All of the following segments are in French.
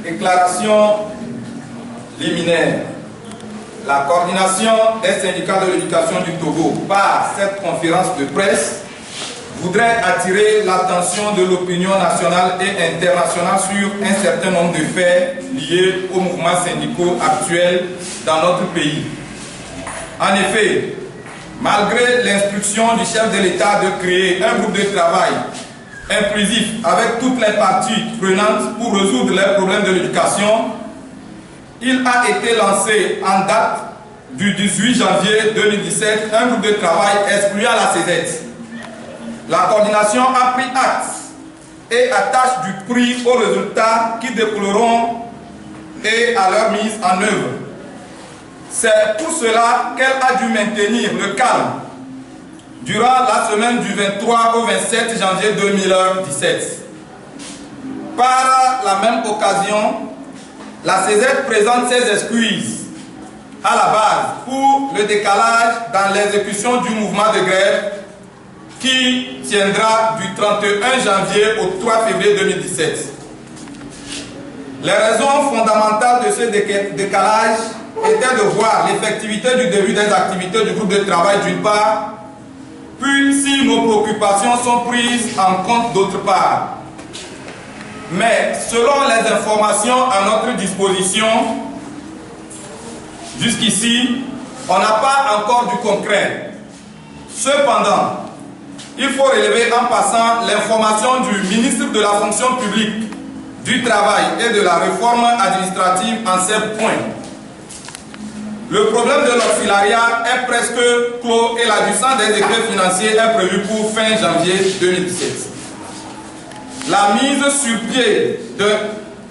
Déclaration liminaire. La coordination des syndicats de l'éducation du Togo, par cette conférence de presse, voudrait attirer l'attention de l'opinion nationale et internationale sur un certain nombre de faits liés aux mouvements syndicaux actuels dans notre pays. En effet, malgré l'instruction du chef de l'État de créer un groupe de travail inclusif avec toutes les parties prenantes pour résoudre les problèmes de l'éducation, il a été lancé en date du 18 janvier 2017 un groupe de travail excluant la CZ. La coordination a pris acte et attache du prix aux résultats qui découleront et à leur mise en œuvre. C'est pour cela qu'elle a dû maintenir le calme durant la semaine du 23 au 27 janvier 2017. Par la même occasion, la CZ présente ses excuses à la base pour le décalage dans l'exécution du mouvement de grève qui tiendra du 31 janvier au 3 février 2017. Les raisons fondamentales de ce décalage étaient de voir l'effectivité du début des activités du groupe de travail d'une part, puis si nos préoccupations sont prises en compte d'autre part. Mais selon les informations à notre disposition, jusqu'ici, on n'a pas encore du concret. Cependant, il faut relever en passant l'information du ministre de la fonction publique, du travail et de la réforme administrative en ces points. Le problème de l'auxiliariat est presque clos et l'adduction des décrets financiers est prévue pour fin janvier 2017. La mise sur pied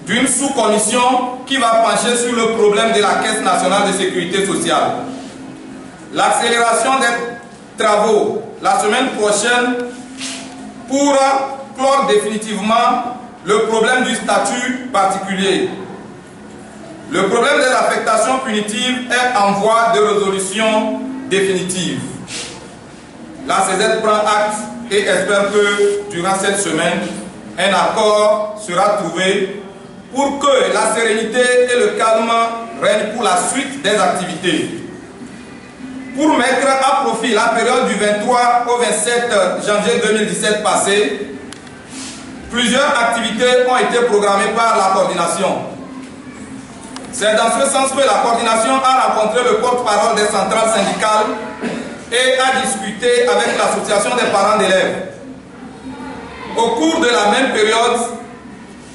d'une sous-commission qui va pencher sur le problème de la Caisse nationale de sécurité sociale. L'accélération des travaux la semaine prochaine pour clore définitivement le problème du statut particulier. Le problème des affectations punitives est en voie de résolution définitive. La CZ prend acte et espère que durant cette semaine, un accord sera trouvé pour que la sérénité et le calme règnent pour la suite des activités. Pour mettre à profit la période du 23 au 27 janvier 2017 passé, plusieurs activités ont été programmées par la coordination. C'est dans ce sens que la coordination a rencontré le porte-parole des centrales syndicales et a discuté avec l'association des parents d'élèves. Au cours de la même période,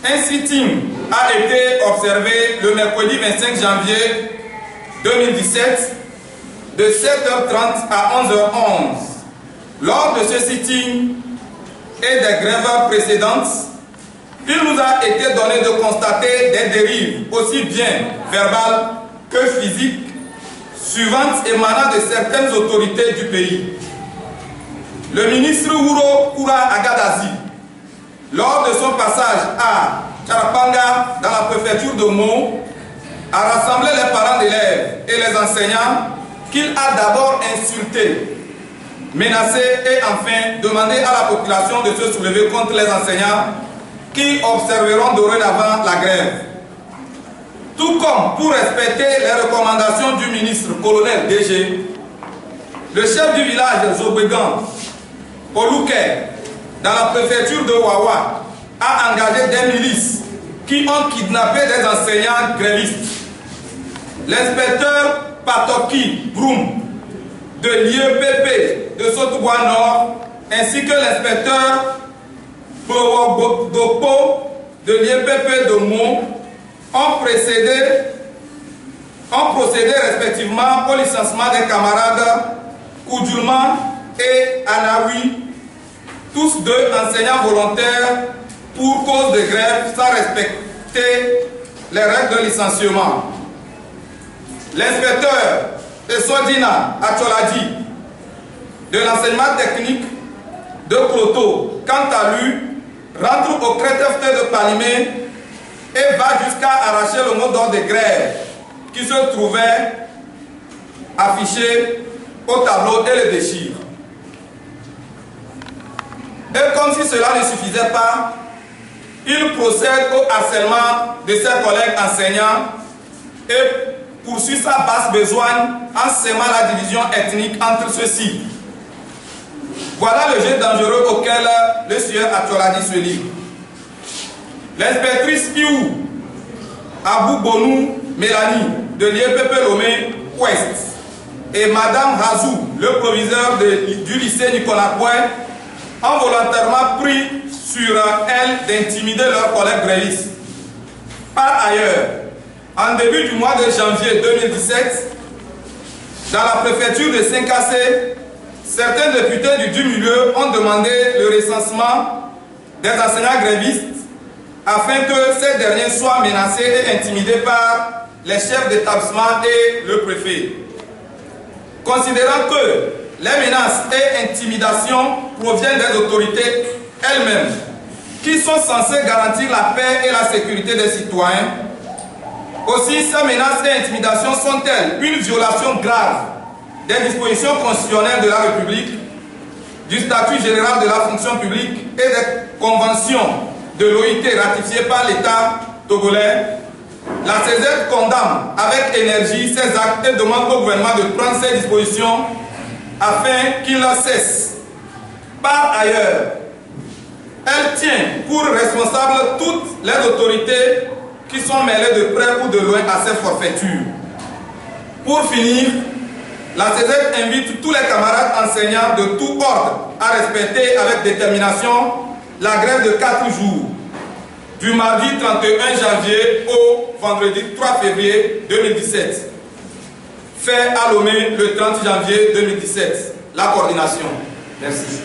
un sitting a été observé le mercredi 25 janvier 2017 de 7h30 à 11h11. Lors de ce sitting et des grèves précédentes, il nous a été donné de constater des dérives aussi bien verbales que physiques suivantes émanant de certaines autorités du pays. Le ministre Ouro Koura Agadazi, lors de son passage à Charapanga dans la préfecture de Mo, a rassemblé les parents d'élèves et les enseignants qu'il a d'abord insultés, menacés et enfin demandé à la population de se soulever contre les enseignants qui observeront dorénavant la grève. Tout comme pour respecter les recommandations du ministre colonel DG, le chef du village Zobégan, Olouké, dans la préfecture de Wawa, a engagé des milices qui ont kidnappé des enseignants grévistes. L'inspecteur Patoki Broum de l'IEPP de Sotobois Nord ainsi que l'inspecteur Dopo de l'IEPP de Mont ont procédé respectivement au licenciement des camarades Koudjoulman et Anawi, tous deux enseignants volontaires pour cause de grève sans respecter les règles de licenciement. L'inspecteur Esodina Acholadi de l'enseignement technique de Cloto, quant à lui, rentre au CRETFT de Palimé et va jusqu'à arracher le mot d'ordre de grève qui se trouvait affiché au tableau et le déchire. Et comme si cela ne suffisait pas, il procède au harcèlement de ses collègues enseignants et poursuit sa basse besogne en sémant la division ethnique entre ceux-ci. Voilà le jeu dangereux auquel le sieur Atoladi se livre. L'inspectrice Iou Abou Bonou Mélanie de l'IEPP Lomé Ouest et Madame Razou, le proviseur du lycée Nicolas Pouet, ont volontairement pris sur elle d'intimider leurs collègues grévistes. Par ailleurs, en début du mois de janvier 2017, dans la préfecture de Saint-Cassé, certains députés du milieu ont demandé le recensement des enseignants grévistes afin que ces derniers soient menacés et intimidés par les chefs d'établissement et le préfet. Considérant que les menaces et intimidations proviennent des autorités elles-mêmes, qui sont censées garantir la paix et la sécurité des citoyens, aussi ces menaces et intimidations sont-elles une violation grave des dispositions constitutionnelles de la République, du statut général de la fonction publique et des conventions de l'OIT ratifiées par l'État togolais. La CESED condamne avec énergie ces actes et demande au gouvernement de prendre ces dispositions afin qu'il cesse. Par ailleurs, elle tient pour responsable toutes les autorités qui sont mêlées de près ou de loin à ces forfaitures. Pour finir, la CESED invite tous les camarades enseignants de tout ordre à respecter avec détermination la grève de 4 jours, du mardi 31 janvier au vendredi 3 février 2017. Fait à Lomé le 30 janvier 2017. La coordination. Merci.